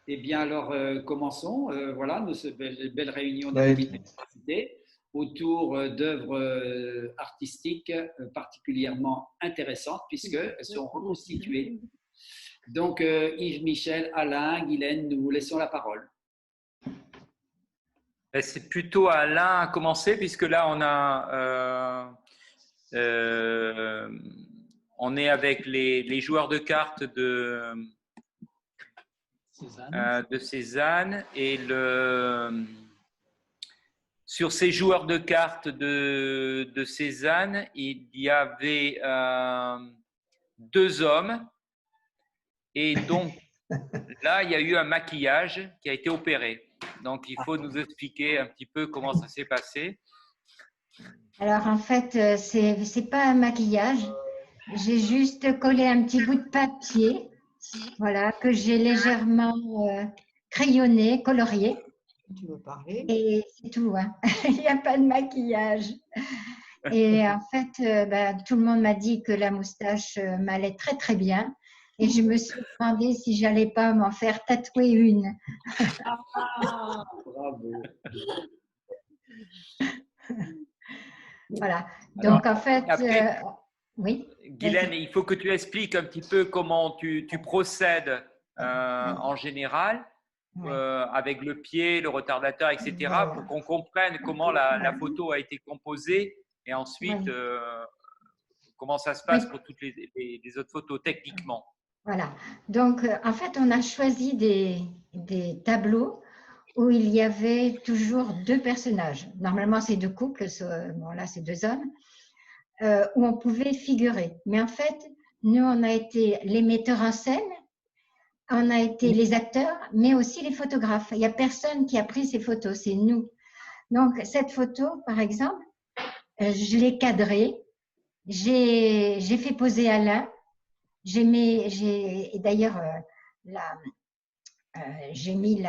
Eh bien, alors, commençons. Voilà, cette belle réunion du Ouais, comité d'université autour d'œuvres artistiques particulièrement intéressantes puisqu'elles sont reconstituées. Donc, Yves, Michel, Alain, Guylaine, nous vous laissons la parole. C'est plutôt à Alain à commencer, puisque là, on est avec les joueurs de cartes de Cézanne. Et sur ces joueurs de cartes de Cézanne, il y avait deux hommes. Et donc, là, il y a eu un maquillage qui a été opéré. Donc, il faut nous expliquer un petit peu comment ça s'est passé. Alors, en fait, c'est pas un maquillage. J'ai juste collé un petit bout de papier, voilà, que j'ai légèrement crayonné, colorié. Tu veux parler? Et c'est tout, hein. Il n'y a pas de maquillage. Et en fait, tout le monde m'a dit que la moustache m'allait très, très bien. Et je me suis demandé si j'allais pas m'en faire tatouer une. Ah, bravo. Voilà. Donc, en fait, après, oui. Guylaine, il faut que tu expliques un petit peu comment tu procèdes en général, avec le pied, le retardateur, etc., Voilà. pour qu'on comprenne comment la photo a été composée et ensuite comment ça se passe pour toutes les autres photos techniquement. Voilà. Donc, en fait, on a choisi des tableaux où il y avait toujours deux personnages. Normalement, c'est deux couples, bon, là, c'est deux hommes, où on pouvait figurer. Mais en fait, nous, on a été les metteurs en scène, on a été les acteurs, mais aussi les photographes. Il n'y a personne qui a pris ces photos, c'est nous. Donc, cette photo, par exemple, je l'ai cadrée, j'ai fait poser Alain, et d'ailleurs, j'ai mis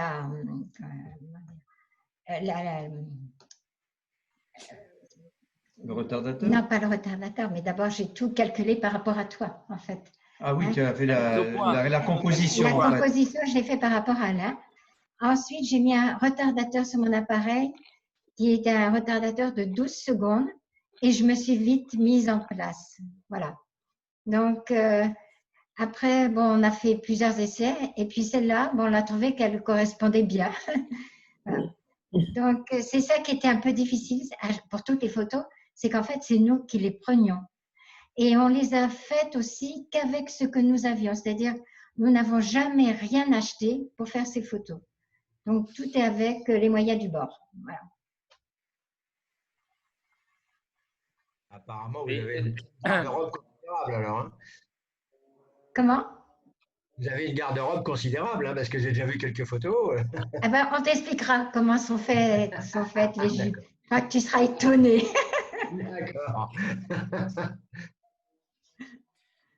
le retardateur? non, pas le retardateur, mais d'abord, j'ai tout calculé par rapport à toi, en fait. Ah oui, Hein? tu as fait la composition. La en fait. composition, je l'ai fait par rapport à Alain. Ensuite, j'ai mis un retardateur sur mon appareil qui était un retardateur de 12 secondes et je me suis vite mise en place. Voilà. Donc, après, bon, on a fait plusieurs essais et puis celle-là, bon, on a trouvé qu'elle correspondait bien. Voilà. Donc, c'est ça qui était un peu difficile pour toutes les photos, c'est qu'en fait, c'est nous qui les prenions. Et on les a faites aussi qu'avec ce que nous avions, c'est-à-dire nous n'avons jamais rien acheté pour faire ces photos. Donc, tout est avec les moyens du bord. Voilà. Apparemment, vous avez une garde-robe considérable alors. Hein. Comment? Vous avez une garde-robe considérable, hein, parce que j'ai déjà vu quelques photos. Eh ben, on t'expliquera comment sont faites les jupes. Je crois que tu seras étonné. D'accord.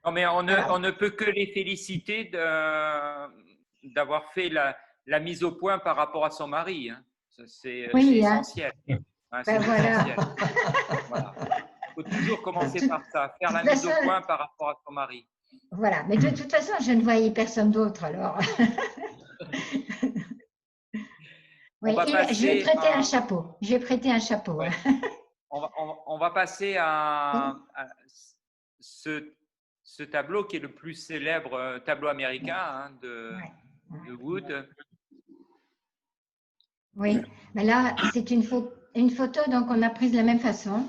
Non, mais on ne peut que les féliciter d'avoir fait la mise au point par rapport à son mari. Hein. C'est essentiel. Hein, c'est essentiel. Voilà. Il faut toujours commencer par ça, faire la mise au point par rapport à son mari. Voilà, mais de toute façon, je ne voyais personne d'autre alors. Oui, j'ai prêté un chapeau. J'ai prêté un chapeau. Ouais. On va passer à ce tableau qui est le plus célèbre tableau américain hein, de Wood. Oui, mais là, c'est une photo, donc on a prise de la même façon.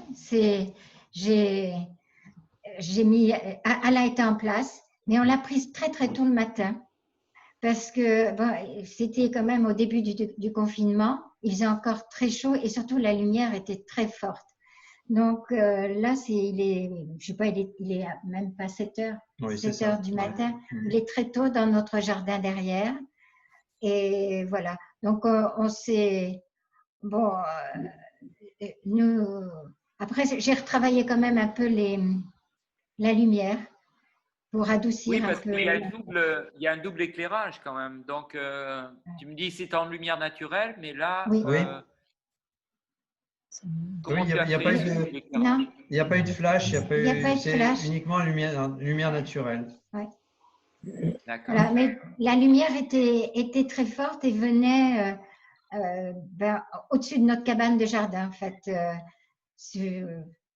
J'ai mis, Alain était en place, mais on l'a prise très très tôt le matin parce que bon, c'était quand même au début du confinement, il faisait encore très chaud et surtout la lumière était très forte. Donc là, je sais pas, il est même pas 7 heures, oui, 7 heures du matin. Ouais. Il est très tôt dans notre jardin derrière. Et voilà. Donc on s'est, bon, nous, après j'ai retravaillé quand même un peu la lumière pour adoucir un peu. Oui, parce qu'il y a un double éclairage quand même. Donc tu me dis c'est en lumière naturelle, mais là. Oui. Comment il n'y a pas eu de flash, c'est uniquement lumière naturelle. Ouais. D'accord. Voilà, mais la lumière était très forte et venait au-dessus de notre cabane de jardin, en fait.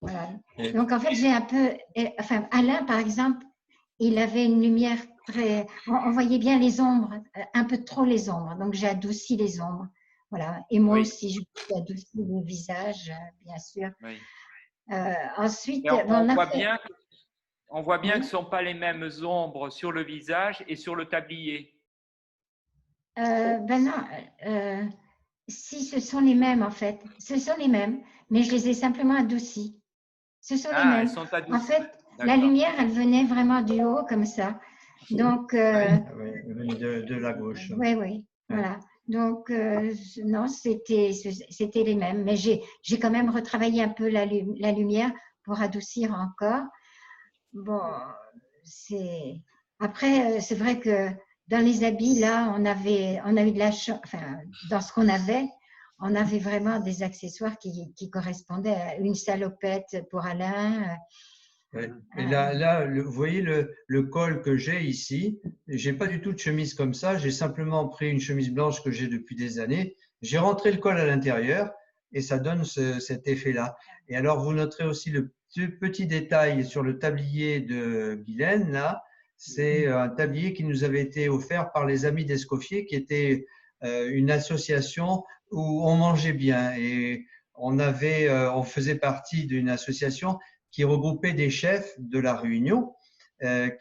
Voilà. Donc, en fait, j'ai un peu… Enfin, Alain, par exemple, il avait une lumière très… On voyait bien les ombres, un peu trop les ombres. Donc, j'ai adouci les ombres. Voilà. Et moi aussi, j'ai adouci le visage, bien sûr. Oui. Ensuite, on voit bien que ce ne sont pas les mêmes ombres sur le visage et sur le tablier. Ben non, si ce sont les mêmes en fait, ce sont les mêmes, mais je les ai simplement adoucis. Ce sont les mêmes. Elles sont adoucies. En fait, la lumière, elle venait vraiment du haut comme ça. Donc, oui, de la gauche. Oui, oui, voilà. Donc, non, c'était les mêmes, mais j'ai quand même retravaillé un peu la lumière pour adoucir encore. Bon, après, c'est vrai que dans les habits, là, on a eu de la chance, enfin, dans ce qu'on avait, on avait vraiment des accessoires qui correspondaient à une salopette pour Alain. Ouais. Et là vous voyez le col que j'ai ici, j'ai pas du tout de chemise comme ça, j'ai simplement pris une chemise blanche que j'ai depuis des années, j'ai rentré le col à l'intérieur et ça donne cet effet-là. Et alors, vous noterez aussi le petit détail sur le tablier de Guylaine, là, c'est un tablier qui nous avait été offert par les Amis d'Escoffier, qui était une association où on mangeait bien et on faisait partie d'une association qui regroupait des chefs de la Réunion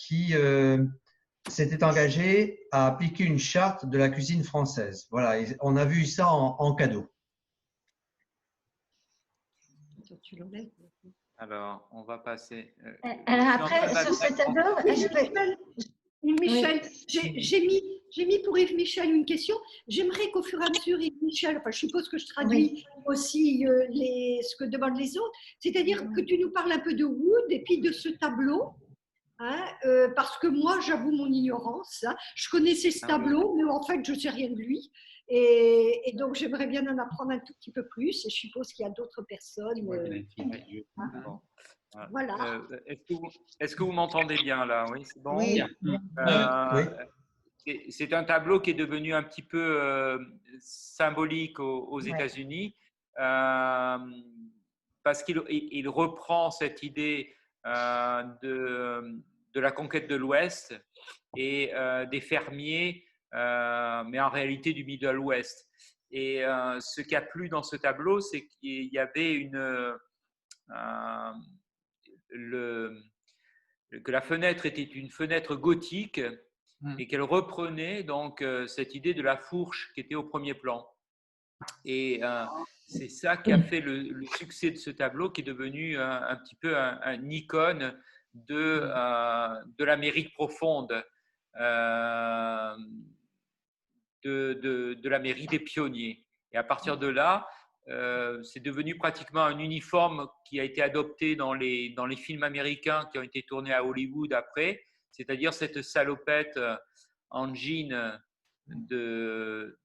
qui s'étaient engagés à appliquer une charte de la cuisine française. Voilà, et on a vu ça en cadeau. Alors, on va passer. Alors après, sur ce tableau, Michel, j'ai mis pour Yves Michel une question. J'aimerais qu'au fur et à mesure, Yves Michel, enfin, je suppose que je traduis aussi ce que demandent les autres, c'est-à-dire que tu nous parles un peu de Wood et puis de ce tableau. Hein, parce que moi, j'avoue mon ignorance. Hein. Je connaissais ce tableau, mais en fait, je ne sais rien de lui. Et donc, j'aimerais bien en apprendre un tout petit peu plus. Et je suppose qu'il y a d'autres personnes. Voilà. Est-ce que vous m'entendez bien là? Oui, c'est bon. Oui. C'est un tableau qui est devenu un petit peu symbolique aux États-Unis parce qu'il reprend cette idée de la conquête de l'Ouest et des fermiers, mais en réalité du Middle West. Et ce qui a plu dans ce tableau, c'est qu'il y avait que la fenêtre était une fenêtre gothique et qu'elle reprenait donc cette idée de la fourche qui était au premier plan. Et c'est ça qui a fait le succès de ce tableau, qui est devenu un petit peu un icône de l'Amérique profonde, de l'Amérique des pionniers. Et à partir de là, c'est devenu pratiquement un uniforme qui a été adopté dans les films américains qui ont été tournés à Hollywood après, c'est-à-dire cette salopette en jean de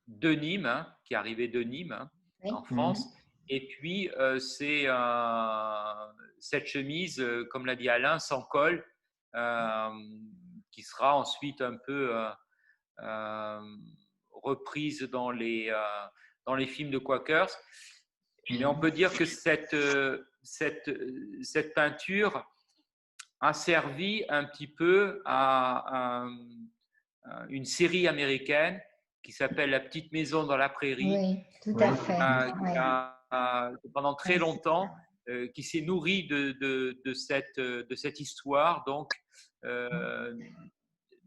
Nîmes, qui arrivait de Nîmes en France. Et puis, c'est cette chemise, comme l'a dit Alain, sans col, qui sera ensuite un peu reprise dans les films de Quakers. Mais on peut dire que cette peinture a servi un petit peu à une série américaine qui s'appelle La petite maison dans la prairie. Oui, tout à fait. Pendant très longtemps, qui s'est nourrie de cette histoire, donc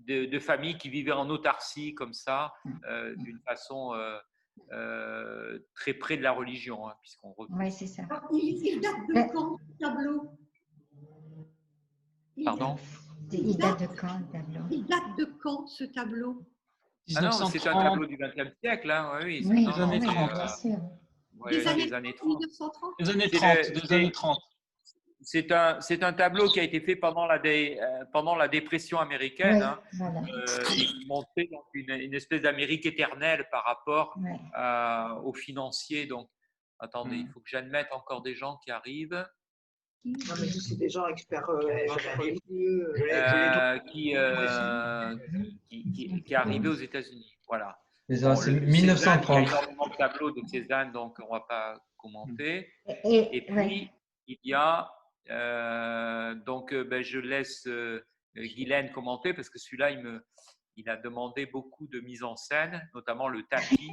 de familles qui vivaient en autarcie comme ça, d'une façon très près de la religion, hein, puisqu'on Oui, c'est ça. Il date de quand ce tableau? Pardon? Il date de quand le tableau? Il date de quand ce tableau? Ah non, c'est un tableau du XXe siècle. Hein. Oui, oui, des années 30. Bien sûr. Des années 30. Des années 30. Des années 30. C'est un tableau qui a été fait pendant la dépression américaine, oui, voilà. et qui montrait donc une espèce d'Amérique éternelle par rapport aux financiers. Donc, attendez, il faut que j'admette encore des gens qui arrivent. Non, mais c'est des gens experts qui est arrivé aux États-Unis. Voilà. C'est Bon, 1930. il y a énormément de tableaux de Cézanne, donc on ne va pas commenter. Et puis, il y a, je laisse Guylaine commenter parce que celui-là, il a demandé beaucoup de mise en scène, notamment le tapis.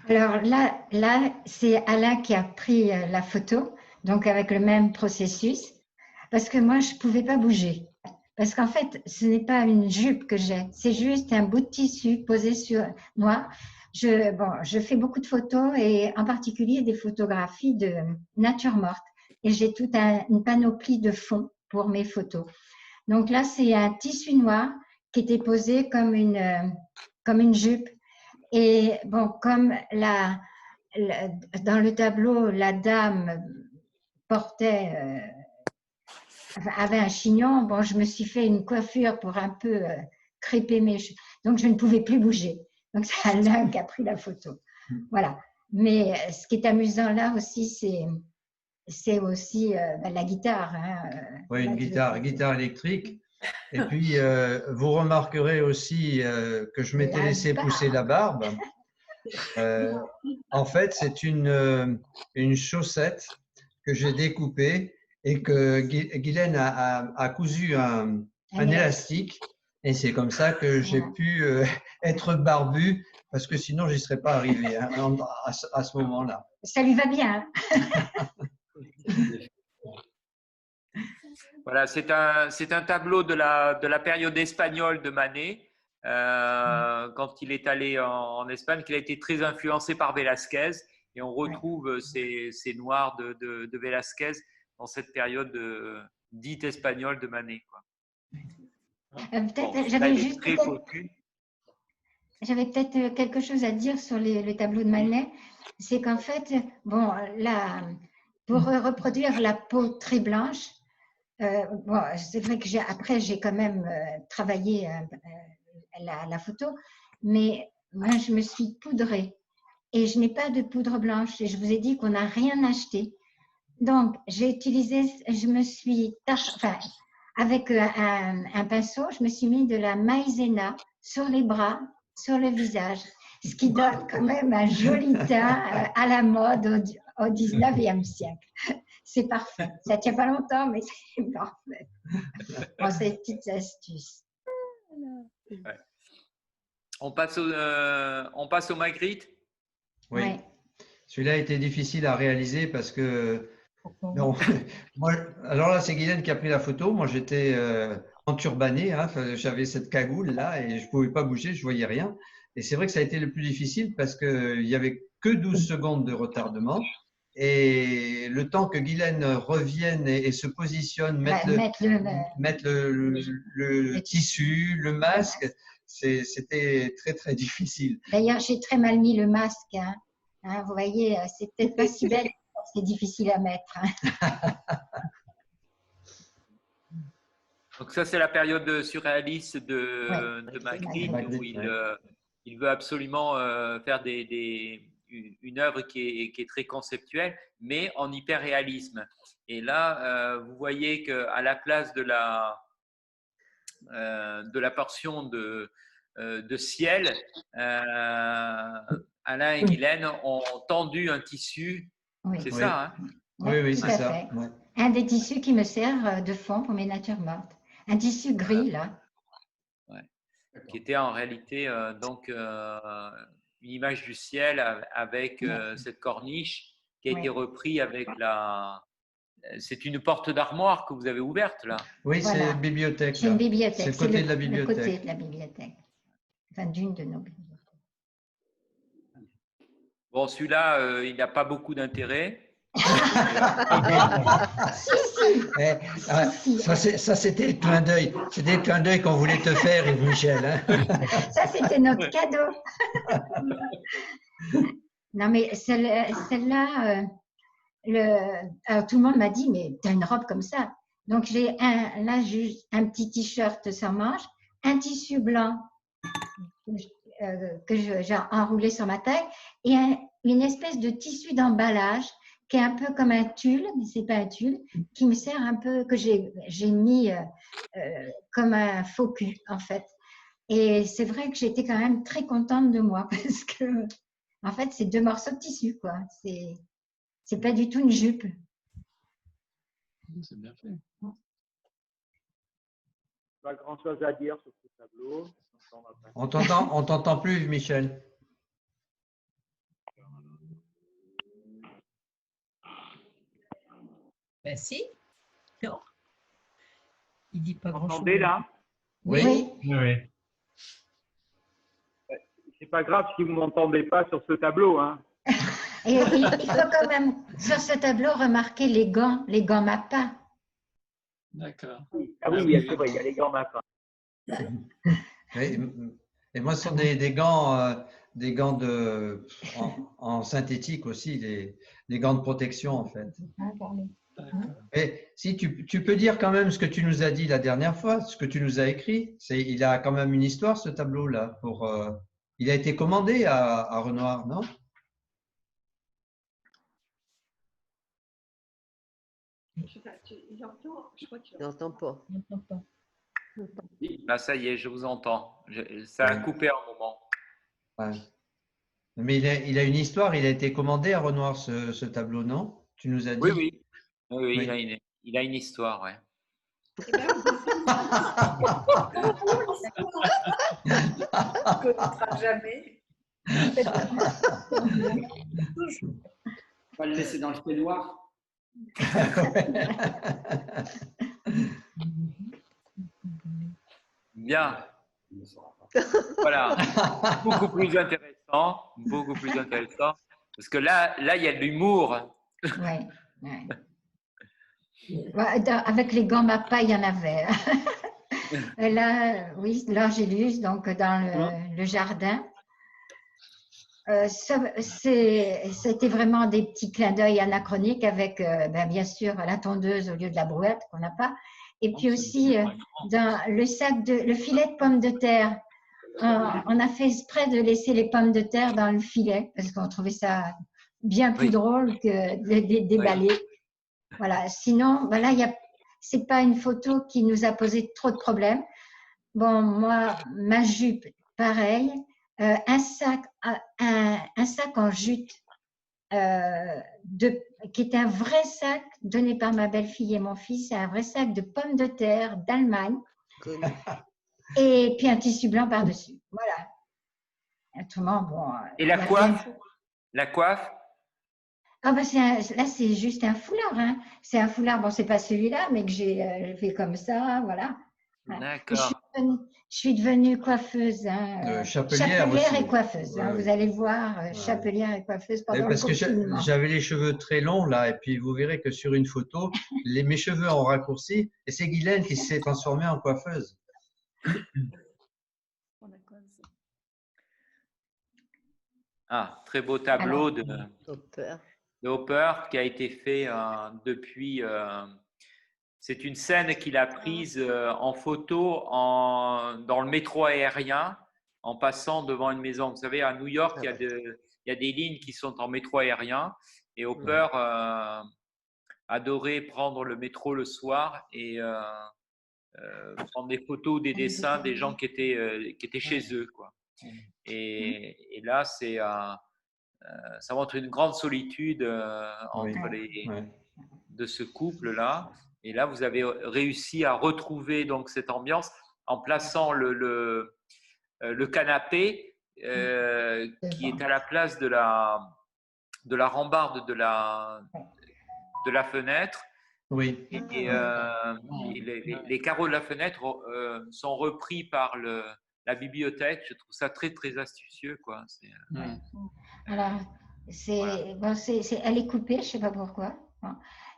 Alors là c'est Alain qui a pris la photo, donc avec le même processus, parce que moi, je ne pouvais pas bouger. Parce qu'en fait, ce n'est pas une jupe que j'ai, c'est juste un bout de tissu posé sur noir. Je fais beaucoup de photos et en particulier des photographies de nature morte. Et j'ai toute une panoplie de fonds pour mes photos. Donc là, c'est un tissu noir qui était posé comme une jupe. Et bon, comme dans le tableau, la dame avait un chignon, bon, je me suis fait une coiffure pour un peu crêper mes cheveux. Donc, je ne pouvais plus bouger. Donc, c'est Alain qui a pris la photo. Voilà. Mais ce qui est amusant là aussi, c'est aussi la guitare. Hein. Oui, une guitare électrique. Et puis, vous remarquerez aussi que je m'étais laissé pousser la barbe. En fait, c'est une chaussette que j'ai découpée et que Guylaine a cousu un élastique. Et c'est comme ça que j'ai pu être barbu, parce que sinon, je n'y serais pas arrivé à ce moment-là. Ça lui va bien. Voilà, c'est un tableau de la période espagnole de Manet, quand il est allé en Espagne, qu'il a été très influencé par Velázquez, et on retrouve ces noirs de Velázquez dans cette période dite espagnole de Manet, quoi. J'avais peut-être quelque chose à dire sur les tableaux de Manet. C'est qu'en fait, bon, là, pour reproduire la peau très blanche, bon, c'est vrai que après j'ai quand même travaillé la photo, mais moi je me suis poudrée et je n'ai pas de poudre blanche et je vous ai dit qu'on n'a rien acheté. Donc j'ai utilisé, je me suis avec un pinceau, je me suis mis de la maïzena sur les bras, sur le visage, ce qui donne quand même un joli teint à la mode au 19e siècle. C'est parfait. Ça ne tient pas longtemps, mais c'est parfait. Bon, c'est une petite astuce. Ouais. On passe au Magritte. Oui. Ouais. Celui-là a été difficile à réaliser parce que… Non, moi, alors là, c'est Guylaine qui a pris la photo. Moi, j'étais enturbané. Hein, j'avais cette cagoule-là et je ne pouvais pas bouger, je ne voyais rien. Et c'est vrai que ça a été le plus difficile parce qu'il n'y avait que 12 secondes de retardement. Et le temps que Guylaine revienne et se positionne, mettre le tissu, le masque, c'était très, très difficile. D'ailleurs, j'ai très mal mis le masque. Hein. Vous voyez, c'est peut-être pas si belle, c'est difficile à mettre. Hein. Donc ça, c'est la période surréaliste de Magritte, où il veut absolument faire une œuvre qui est très conceptuelle, mais en hyperréalisme. Et là, vous voyez qu'à la place de la portion de ciel, Alain et Guylaine ont tendu un tissu. Oui. C'est ça, hein? Oui, c'est ça. Ouais. Un des tissus qui me sert de fond pour mes natures mortes. Un tissu gris, là. Ouais. Qui était en réalité une image du ciel avec cette corniche qui a été reprise avec c'est une porte d'armoire que vous avez ouverte là. Oui, voilà. C'est une bibliothèque. C'est une bibliothèque. C'est le côté de la bibliothèque. Le côté de la bibliothèque. Enfin, d'une de nos bibliothèques. Bon, celui-là, il n'a pas beaucoup d'intérêt. Ça, c'était le clin d'œil. C'était le clin d'œil qu'on voulait te faire, Yves Michel. Hein. Ça, c'était notre cadeau. Non, mais celle-là, alors, tout le monde m'a dit, mais tu as une robe comme ça. Donc, j'ai juste un petit t-shirt sans manches, un tissu blanc que j'ai enroulé sur ma taille et une espèce de tissu d'emballage qui est un peu comme un tulle, mais c'est pas un tulle, qui me sert un peu, que j'ai mis comme un faux cul, en fait. Et c'est vrai que j'étais quand même très contente de moi parce que, en fait, c'est 2 morceaux de tissu, quoi. C'est pas du tout une jupe. C'est bien fait. Pas grand-chose à dire sur ce tableau. On t'entend plus, Michel. Ben si. Non. Il dit pas Vous grand-chose. m'entendez là? Oui. Oui. C'est pas grave si vous m'entendez pas sur ce tableau, hein. Et il faut quand même, sur ce tableau, remarquer les gants Mappa. D'accord. Ah oui, c'est vrai, il y a les gants Mappa. Et moi, ce sont des gants en synthétique aussi, des gants de protection en fait. Et si tu peux dire quand même ce que tu nous as dit la dernière fois, ce que tu nous as écrit, il a quand même une histoire ce tableau-là. Il a été commandé à Renoir, non? Il n'entend pas. Là, ça y est, je vous entends. Ça a coupé un moment. Ouais. Mais il a une histoire, il a été commandé à Renoir ce tableau, non? Tu nous as dit? Oui. Il a une histoire, ouais. On ne connaîtra jamais. On va le laisser dans le fait noir. Bien. Voilà. Beaucoup plus intéressant. Beaucoup plus intéressant. Parce que là, il y a de l'humour. Ouais. Avec les gants Mappa, il y en avait. Là, oui, l'Angélus, donc dans le jardin. C'était vraiment des petits clins d'œil anachroniques avec, bien sûr, la tondeuse au lieu de la brouette qu'on n'a pas. Et puis aussi, dans le filet de pommes de terre, on a fait exprès de laisser les pommes de terre dans le filet parce qu'on trouvait ça bien plus drôle que de les déballer. Voilà. Sinon, c'est pas une photo qui nous a posé trop de problèmes. Bon, moi, ma jupe, pareil. Un sac en jute qui est un vrai sac donné par ma belle-fille et mon fils. C'est un vrai sac de pommes de terre d'Allemagne. Et puis un tissu blanc par-dessus. Voilà. Autrement, bon. Et la coiffe? La coiffe? Ah ben là, c'est juste un foulard. Hein. C'est un foulard, bon, c'est pas celui-là, mais que j'ai fait comme ça, voilà. D'accord. Je suis devenue coiffeuse. Hein. Chapelière et coiffeuse. Hein. Vous allez voir, chapelière et coiffeuse pendant parce le confinement. que j'avais les cheveux très longs là, et puis vous verrez que sur une photo, mes cheveux ont raccourci, et c'est Guylaine qui s'est transformée en coiffeuse. Ah, très beau tableau de Hopper qui a été fait depuis. C'est une scène qu'il a prise en photo dans le métro aérien en passant devant une maison. Vous savez, à New York, il y a des lignes qui sont en métro aérien et Hopper adorait prendre le métro le soir et prendre des photos ou des dessins des gens qui étaient chez eux, quoi. Et là, ça montre une grande solitude de ce couple-là. Et là, vous avez réussi à retrouver donc cette ambiance en plaçant le canapé qui est à la place de la rambarde de la fenêtre. Oui. Et les carreaux de la fenêtre sont repris par la bibliothèque. Je trouve ça très, très astucieux, quoi. Alors, elle est coupée, je ne sais pas pourquoi.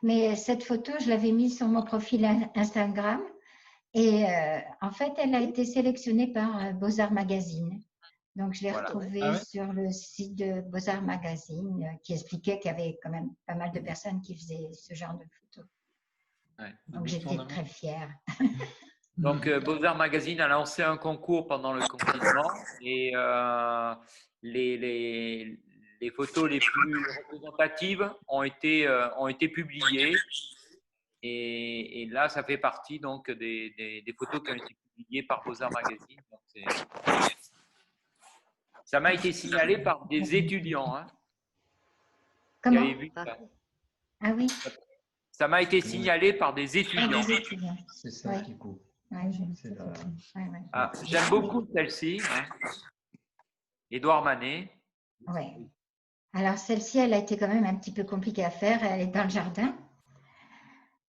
Mais cette photo, je l'avais mise sur mon profil Instagram. Et en fait, elle a été sélectionnée par Beaux-Arts Magazine. Donc, je l'ai retrouvée sur le site de Beaux-Arts Magazine qui expliquait qu'il y avait quand même pas mal de personnes qui faisaient ce genre de photos. Donc, j'étais très fière. Donc, Beaux-Arts Magazine a lancé un concours pendant le confinement et les photos les plus représentatives ont été publiées. Et là, ça fait partie donc des photos qui ont été publiées par Beaux-Arts Magazine. Donc, ça m'a été signalé par des étudiants. Hein, Comment? qui avaient vu ça. Ah oui. Ça m'a été signalé par des étudiants. C'est ça qui coupe. J'aime beaucoup celle-ci. Hein. Édouard Manet. Oui. Alors, celle-ci, elle a été quand même un petit peu compliquée à faire. Elle est dans le jardin.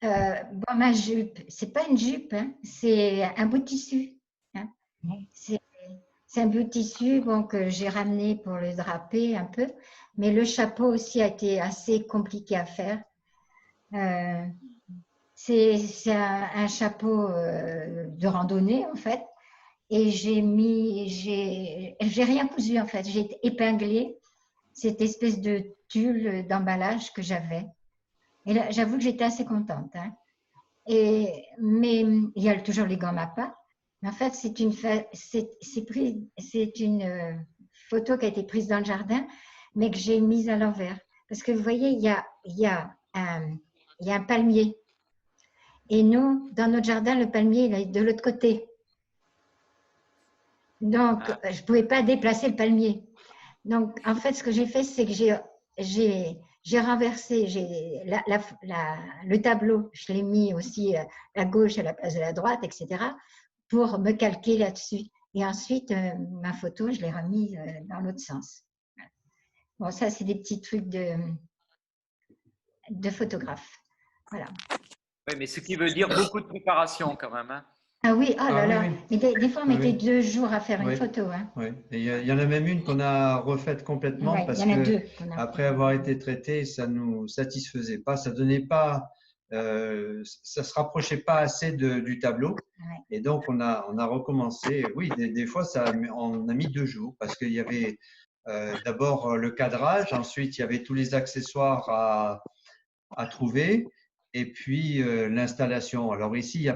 Bon, ma jupe, c'est pas une jupe, hein, c'est un bout de tissu. Hein. C'est un bout de tissu bon, que j'ai ramené pour le draper un peu, mais le chapeau aussi a été assez compliqué à faire. C'est un chapeau de randonnée en fait, et j'ai rien cousu en fait, j'ai épinglé cette espèce de tulle d'emballage que j'avais. Et là, j'avoue que j'étais assez contente. Hein. Mais il y a toujours les gants MAPA. Mais en fait, c'est une photo qui a été prise dans le jardin, mais que j'ai mise à l'envers. Parce que vous voyez, il y a un palmier. Et nous, dans notre jardin, le palmier, il est de l'autre côté. Donc, je ne pouvais pas déplacer le palmier. Donc, en fait, ce que j'ai fait, c'est que j'ai renversé le tableau, je l'ai mis aussi à gauche à la place de la droite, etc., pour me calquer là-dessus. Et ensuite, ma photo, je l'ai remise dans l'autre sens. Bon, ça, c'est des petits trucs de photographe. Voilà. Oui, mais ce qui veut dire beaucoup de préparation quand même. Hein. Ah oui, oh là là. Mais des fois, on mettait 2 jours à faire une photo. Hein. Oui, il y en a même une qu'on a refaite complètement parce que après avoir été traité, ça ne nous satisfaisait pas, ça donnait pas, ça se rapprochait pas assez du tableau. Et donc, on a recommencé. Oui, des fois, on a mis 2 jours parce qu'il y avait d'abord le cadrage, ensuite, il y avait tous les accessoires à trouver. Et puis l'installation. Alors ici, il y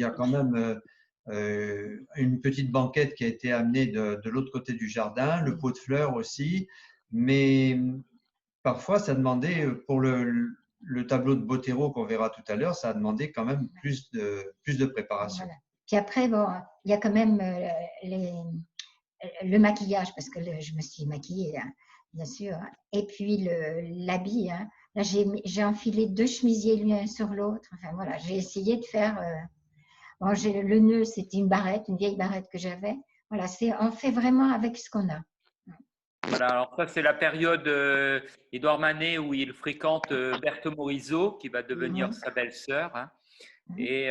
a quand même une petite banquette qui a été amenée de l'autre côté du jardin, le pot de fleurs aussi, mais parfois ça demandait, pour le tableau de Botero qu'on verra tout à l'heure, ça a demandé quand même plus de préparation. Voilà. Puis après, bon, il y a quand même le maquillage, parce que je me suis maquillée, hein, bien sûr, et puis l'habit, hein. Là, j'ai enfilé 2 chemisiers l'un sur l'autre. Enfin, voilà, j'ai essayé de faire… bon, le nœud, c'était une vieille barrette que j'avais. Voilà, on fait vraiment avec ce qu'on a. Voilà, alors ça, c'est la période Édouard Manet où il fréquente Berthe Morisot, qui va devenir sa belle-sœur, hein, et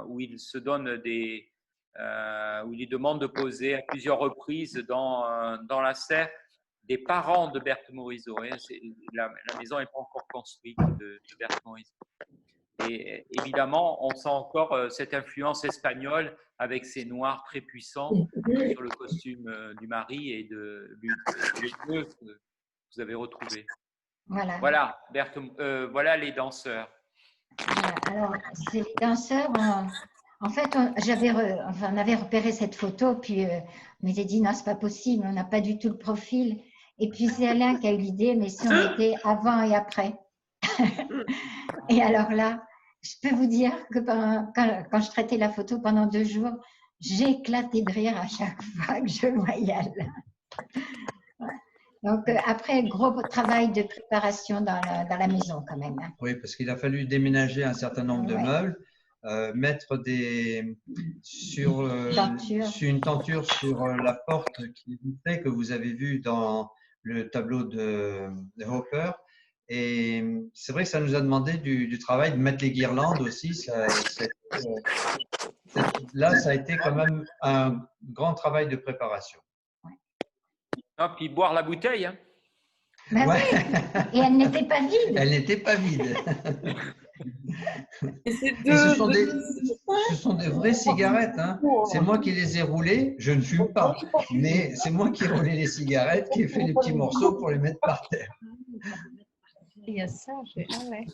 où il se donne où il lui demande de poser à plusieurs reprises dans la serre des parents de Berthe Morisot. Hein. La maison n'est pas encore construite de Berthe Morisot. Et évidemment, on sent encore cette influence espagnole avec ces noirs très puissants sur le costume du mari et du nœud que vous avez retrouvé. Voilà. Voilà, voilà les danseurs. Voilà. Alors, ces danseurs, en fait, on avait repéré cette photo, puis on m'était dit non, c'est pas possible, on n'a pas du tout le profil. Et puis c'est Alain qui a eu l'idée, mais si on était avant et après. Et alors là, je peux vous dire que quand je traitais la photo pendant 2 jours, j'éclatais de rire à chaque fois que je voyais Alain. Donc après, gros travail de préparation dans la maison quand même. Hein. Oui, parce qu'il a fallu déménager un certain nombre de meubles, mettre sur une tenture sur la porte qui fait que vous avez vu dans le tableau de Hopper. Et c'est vrai que ça nous a demandé du travail de mettre les guirlandes aussi. Là, ça a été quand même un grand travail de préparation. Ah, puis boire la bouteille. Hein. Ben oui, et elle n'était pas vide. Elle n'était pas vide. Et ce sont des vraies cigarettes. Hein. C'est moi qui les ai roulées. Je ne fume pas, mais c'est moi qui ai roulé les cigarettes, qui ai fait les petits morceaux pour les mettre par terre. Il y a ça, ah ouais.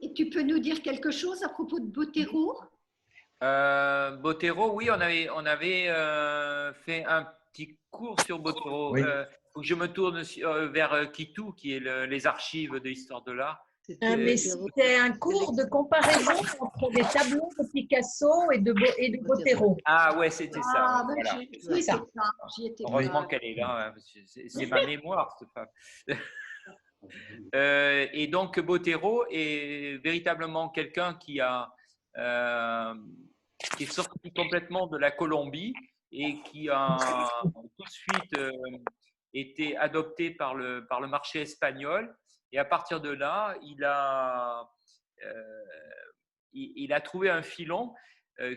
Et tu peux nous dire quelque chose à propos de Botero? Botero, oui, on avait fait un petit cours sur Botero. Oui. Faut que je me tourne vers Kitou, qui est les archives de l'histoire de l'art. Mais c'était un cours de comparaison entre les tableaux de Picasso et de Botero. Ah ouais, c'était ça. Ah, Ouais, ben, voilà. j'y étais pas. J'y étais Heureusement pas. qu'elle est là, hein, parce que c'est ma mémoire, cette femme. Et donc, Botero est véritablement quelqu'un qui est sorti complètement de la Colombie et qui a tout de suite été adopté par le marché espagnol. Et à partir de là, il a trouvé un filon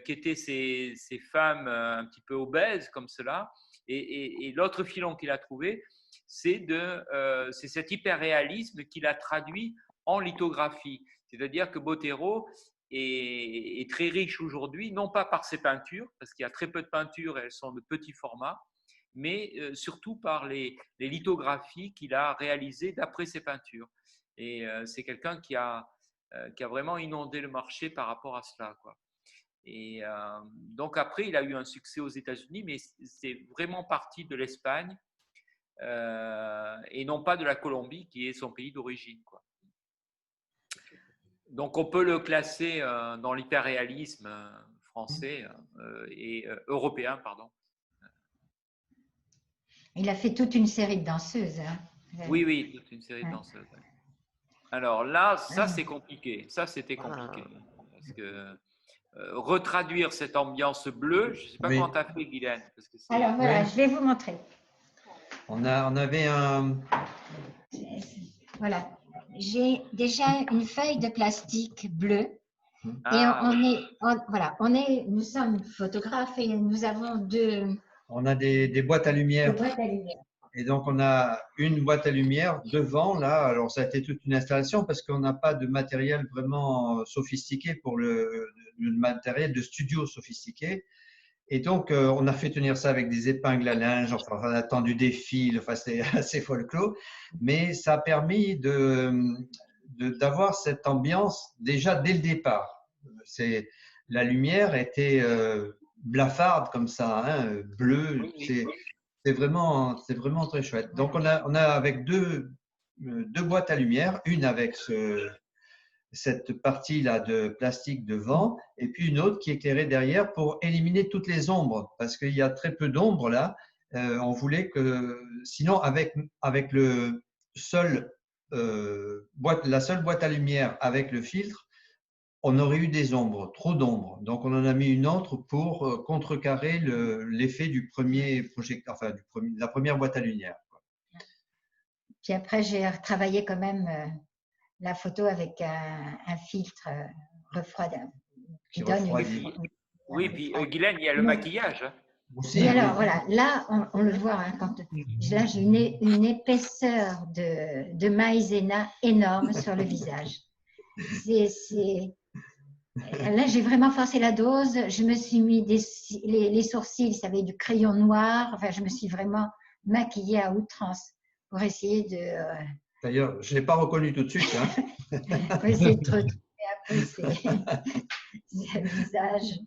qui était ces femmes un petit peu obèses comme cela. Et l'autre filon qu'il a trouvé, c'est cet hyperréalisme qu'il a traduit en lithographie. C'est-à-dire que Botero est très riche aujourd'hui, non pas par ses peintures, parce qu'il y a très peu de peintures et elles sont de petit format, mais surtout par les lithographies qu'il a réalisées d'après ses peintures. Et c'est quelqu'un qui a vraiment inondé le marché par rapport à cela, quoi. Et donc après, il a eu un succès aux États-Unis, mais c'est vraiment parti de l'Espagne et non pas de la Colombie, qui est son pays d'origine, quoi. Donc on peut le classer dans l'hyperréalisme français et européen, pardon. Il a fait toute une série de danseuses. Hein. Oui, toute une série de danseuses. Alors là, ça c'est compliqué. Ça c'était compliqué. Parce que retraduire cette ambiance bleue, je ne sais pas comment tu as fait, Guylaine. Alors voilà, je vais vous montrer. On avait un… Voilà. J'ai déjà une feuille de plastique bleue. Ah, Et nous sommes photographes et nous avons On a des boîtes à lumière. Des boîtes à lumière. Et donc, on a une boîte à lumière devant, là. Alors, ça a été toute une installation parce qu'on n'a pas de matériel vraiment sophistiqué pour le matériel de studio sophistiqué. Et donc, on a fait tenir ça avec des épingles à linge. Enfin, on a tendu des fils. Enfin, c'était assez folklore. Mais ça a permis d'avoir cette ambiance déjà dès le départ. La lumière était blafarde comme ça, hein, bleue. C'est vraiment très chouette. Donc, on a avec deux boîtes à lumière, une avec cette partie-là de plastique devant et puis une autre qui est éclairée derrière pour éliminer toutes les ombres parce qu'il y a très peu d'ombres là. On voulait que, sinon, avec la seule boîte à lumière avec le filtre, on aurait eu des ombres, trop d'ombres. Donc, on en a mis une autre pour contrecarrer l'effet du premier projecteur, enfin, de la première boîte à lumière. Puis après, j'ai retravaillé quand même la photo avec un filtre refroidissant. Oui, puis Guylaine, il y a le maquillage. Et alors, voilà, là, on le voit. Hein, là, j'ai une épaisseur de maïzena énorme sur le visage. Là, j'ai vraiment forcé la dose. Je me suis mis les sourcils, ça avait du crayon noir. Enfin, je me suis vraiment maquillée à outrance pour essayer de… D'ailleurs, je ne l'ai pas reconnu tout de suite. Hein. Pour essayer de retrouver après ce visage.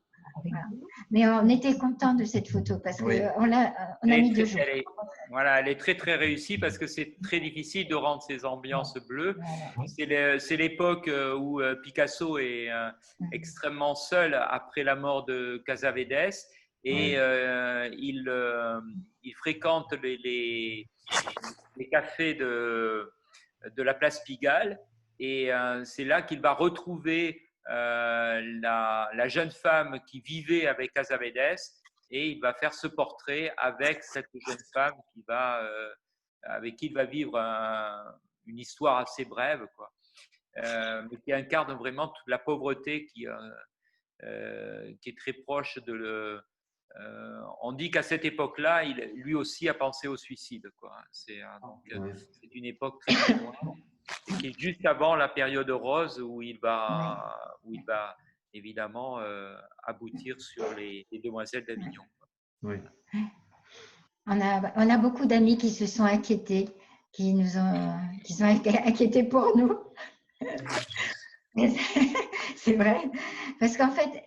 Voilà. Mais on était content de cette photo parce qu'on a mis 2 jours. Elle est très très réussie parce que c'est très difficile de rendre ces ambiances bleues. C'est l'époque où Picasso est extrêmement seul après la mort de Casavedes et il fréquente les cafés de la place Pigalle et c'est là qu'il va retrouver la jeune femme qui vivait avec Casavedes et il va faire ce portrait avec cette jeune femme avec qui il va vivre une histoire assez brève, quoi. Mais qui incarne vraiment toute la pauvreté qui est très proche de on dit qu'à cette époque-là, lui aussi a pensé au suicide, quoi. C'est une époque très loin, qui est juste avant la période rose où il va évidemment aboutir sur les Demoiselles d'Avignon. Oui. On a beaucoup d'amis qui se sont inquiétés, qui sont inquiétés pour nous. C'est vrai, parce qu'en fait,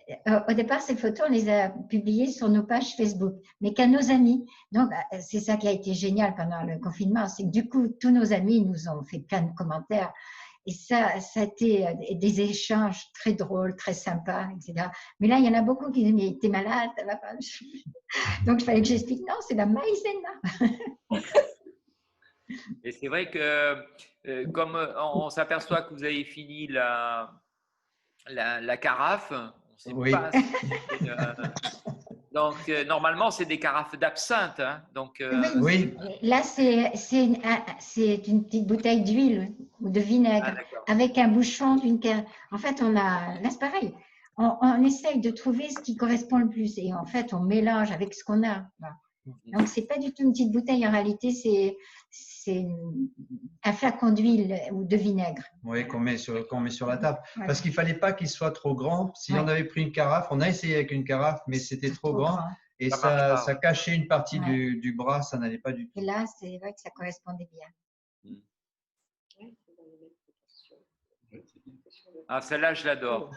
au départ, ces photos, on les a publiées sur nos pages Facebook, mais qu'à nos amis. Donc, c'est ça qui a été génial pendant le confinement, c'est que du coup, tous nos amis nous ont fait plein de commentaires. Et ça a été des échanges très drôles, très sympas, etc. Mais là, il y en a beaucoup qui disent, mais t'es malade, ça va pas. Donc, il fallait que j'explique, non, c'est la maïzena. Et c'est vrai que comme on s'aperçoit que vous avez fini la carafe, on ne sait Oui. pas. Donc, normalement, c'est des carafes d'absinthe. Hein, donc, Oui. Là, c'est une petite bouteille d'huile ou de vinaigre avec un bouchon d'une canne. En fait, là, c'est pareil. On essaye de trouver ce qui correspond le plus. Et en fait, on mélange avec ce qu'on a. Donc, ce n'est pas du tout une petite bouteille. En réalité, c'est un flacon d'huile ou de vinaigre. Oui, qu'on met sur la table. Voilà. Parce qu'il ne fallait pas qu'il soit trop grand. Si on avait pris une carafe, on a essayé avec une carafe, mais c'était trop grand. Et ça cachait une partie du bras, ça n'allait pas du tout. Et là, c'est vrai que ça correspondait bien. Ah, celle-là, je l'adore.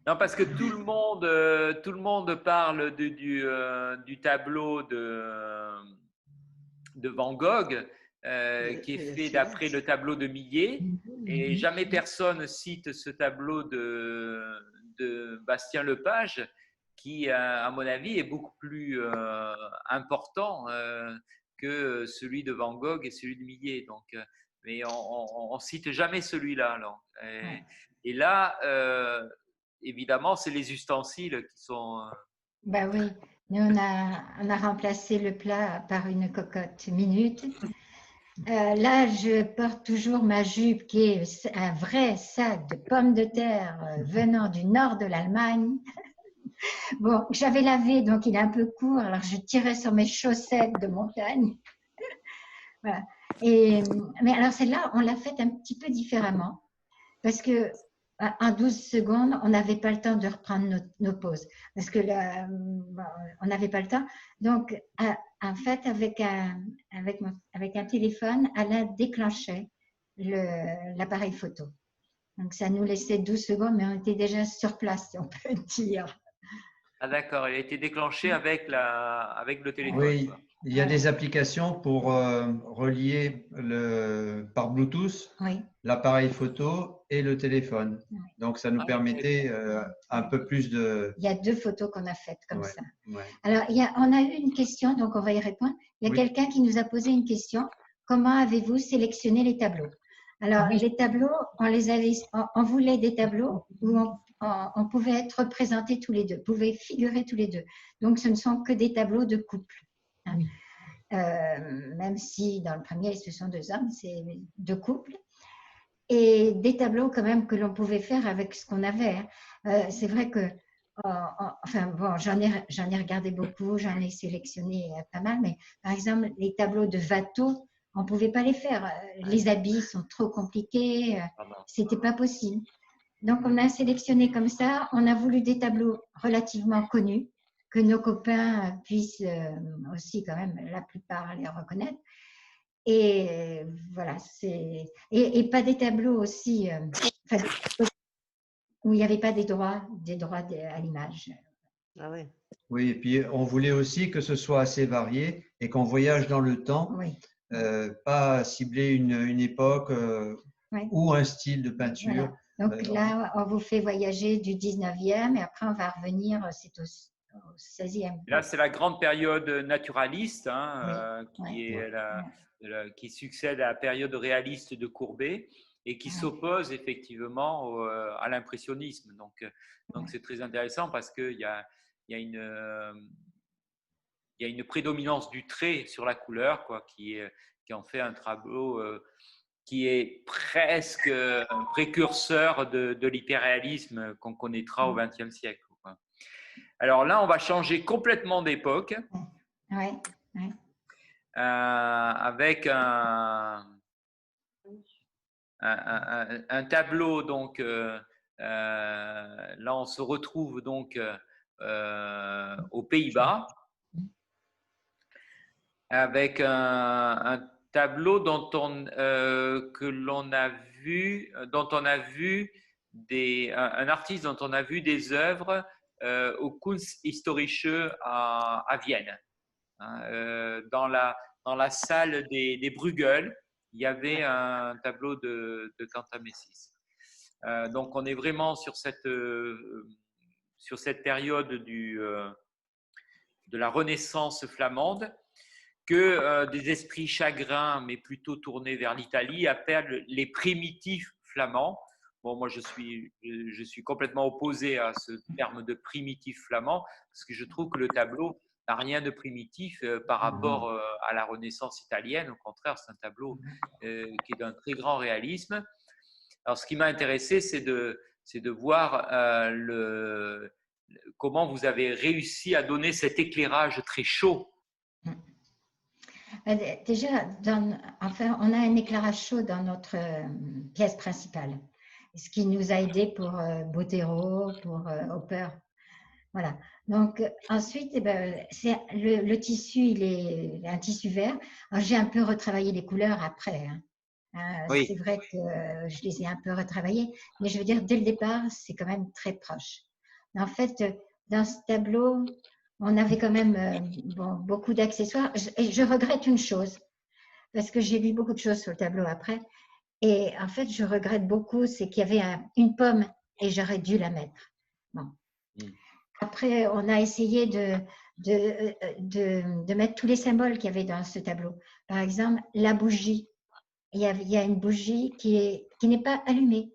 Non, parce que tout le monde parle du tableau de Van Gogh, qui est fait d'après le tableau de Millet, et jamais personne cite ce tableau de Bastien Lepage, qui, à mon avis, est beaucoup plus important que celui de Van Gogh et celui de Millet. Donc, mais on cite jamais celui-là. Et là, évidemment, c'est les ustensiles qui sont… Ben oui, nous on a remplacé le plat par une cocotte minute. Là, je porte toujours ma jupe qui est un vrai sac de pommes de terre venant du nord de l'Allemagne. Bon, j'avais lavé, donc il est un peu court, alors je tirais sur mes chaussettes de montagne. Voilà. Mais alors celle-là, on l'a faite un petit peu différemment parce que en 12 secondes, on n'avait pas le temps de reprendre nos pauses parce que là, on n'avait pas le temps. Donc, en fait, avec un téléphone, Alain déclenchait l'appareil photo. Donc, ça nous laissait 12 secondes, mais on était déjà sur place, si on peut dire. Ah d'accord, il a été déclenché avec le téléphone. Oui, il y a des applications pour relier par Bluetooth l'appareil photo et le téléphone. Donc, ça nous permettait un peu plus de… Il y a 2 photos qu'on a faites comme ça. Ouais. Alors, on a eu une question, donc on va y répondre. Il y a quelqu'un qui nous a posé une question. Comment avez-vous sélectionné les tableaux? Alors, les tableaux, on voulait des tableaux où on pouvait être représentés tous les deux, pouvait figurer tous les deux. Donc, ce ne sont que des tableaux de couple. Hein. Même si dans le premier, ce sont 2 hommes, c'est 2 couples. Et des tableaux quand même que l'on pouvait faire avec ce qu'on avait. C'est vrai que, enfin bon, j'en ai regardé beaucoup, j'en ai sélectionné pas mal, mais par exemple, les tableaux de Watteau, on ne pouvait pas les faire. Les habits sont trop compliqués, c'était pas possible. Donc, on a sélectionné comme ça, on a voulu des tableaux relativement connus, que nos copains puissent aussi quand même, la plupart, les reconnaître. Et voilà, et pas des tableaux aussi où il n'y avait pas des droits à l'image. Ah ouais. Oui, et puis on voulait aussi que ce soit assez varié et qu'on voyage dans le temps, pas cibler une époque ou un style de peinture. Voilà. Donc là, on vous fait voyager du 19e et après on va revenir, c'est au 16e. Là, c'est la grande période naturaliste qui succède à la période réaliste de Courbet et qui s'oppose effectivement à l'impressionnisme. Donc c'est très intéressant parce qu'il y a une prédominance du trait sur la couleur qui en fait un tableau qui est presque un précurseur de l'hyperréalisme qu'on connaîtra au XXe siècle. Alors là, on va changer complètement d'époque. Avec un tableau, donc là on se retrouve donc aux Pays-Bas avec un tableau dont on a vu un artiste dont on a vu des œuvres au Kunsthistorische à Vienne. Dans la salle des Bruegel, il y avait un tableau de Cantamésis. Donc, on est vraiment sur cette période de la Renaissance flamande que des esprits chagrins, mais plutôt tournés vers l'Italie, appellent les primitifs flamands. Bon, moi, je suis complètement opposé à ce terme de primitif flamand parce que je trouve que le tableau n'a rien de primitif par rapport à la Renaissance italienne. Au contraire, c'est un tableau qui est d'un très grand réalisme. Alors, ce qui m'a intéressé, c'est de voir comment vous avez réussi à donner cet éclairage très chaud. Déjà, enfin, on a un éclairage chaud dans notre pièce principale, ce qui nous a aidé pour Botero, pour Hopper. Voilà. Donc, ensuite, eh ben, le tissu, il est un tissu vert. J'ai un peu retravaillé les couleurs après. Oui. C'est vrai que je les ai un peu retravaillées, mais je veux dire, dès le départ, c'est quand même très proche. En fait, dans ce tableau, on avait quand même beaucoup d'accessoires. Et je regrette une chose, parce que j'ai lu beaucoup de choses sur le tableau après. Et en fait, je regrette beaucoup, c'est qu'il y avait une pomme et j'aurais dû la mettre. Bon. Après, on a essayé de mettre tous les symboles qu'il y avait dans ce tableau. Par exemple, la bougie. Il y a une bougie qui n'est pas allumée.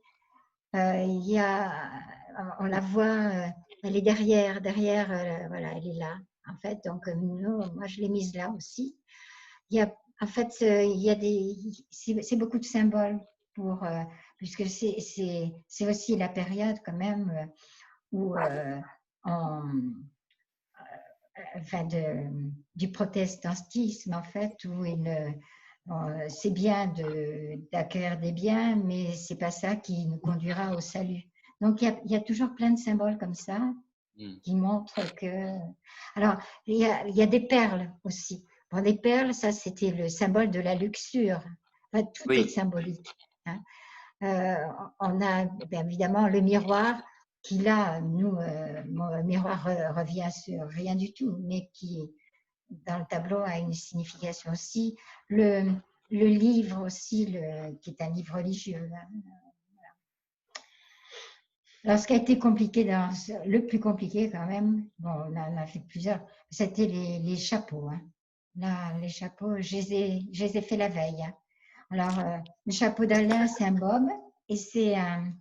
On la voit, elle est derrière, voilà, elle est là. En fait, donc moi je l'ai mise là aussi. En fait, c'est beaucoup de symboles puisque c'est aussi la période quand même où du protestantisme en fait, où c'est bien d'acquérir des biens, mais c'est pas ça qui nous conduira au salut. Donc, il y a toujours plein de symboles comme ça qui montrent que… Alors, il y a des perles aussi. Bon, des perles, ça, c'était le symbole de la luxure. Enfin, tout est symbolique. Hein. On a bien évidemment le miroir qui, là, mon miroir revient sur rien du tout, mais qui… dans le tableau a une signification aussi. Le livre aussi, qui est un livre religieux. Alors, ce qui a été compliqué, le plus compliqué quand même, bon, on en a fait plusieurs, c'était les chapeaux. Hein. Là, les chapeaux, je les ai fait la veille. Hein. Alors, le chapeau d'Alain, c'est un bob et c'est un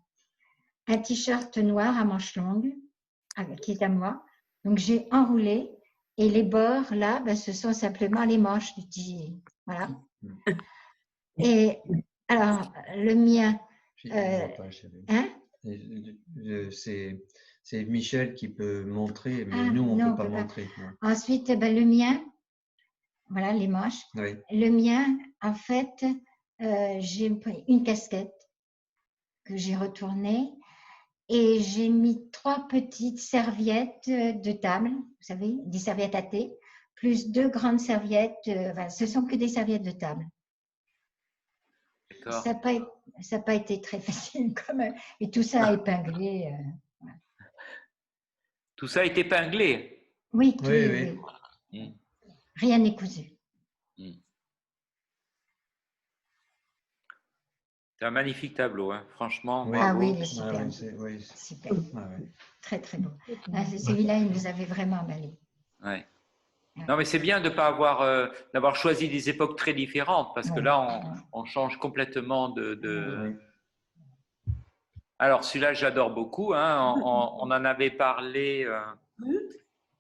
t-shirt noir à manches longues qui est à moi. Donc, j'ai enroulé. Et les bords, là, ben, ce sont simplement les manches du tissu. Voilà. Et alors, le mien… c'est Michel qui peut montrer, mais nous, on ne peut pas montrer. Non. Ensuite, ben, le mien, voilà, les manches. Oui. Le mien, en fait, j'ai pris une casquette que j'ai retournée. Et j'ai mis 3 petites serviettes de table, vous savez, des serviettes à thé, plus 2 grandes serviettes. Voilà, ce sont que des serviettes de table. Ça n'a pas été très facile quand même. Et tout ça épinglé. Voilà. Tout ça est épinglé? Oui, oui. Rien n'est cousu. C'est un magnifique tableau, hein. Franchement. Oui. Ah oui, il est super. Super. Très, très beau. Celui-là, il nous avait vraiment emballé. Ouais. Non, mais c'est bien de ne pas d'avoir choisi des époques très différentes, parce que là, on change complètement de… Alors, celui-là, j'adore beaucoup. Hein. On en avait parlé…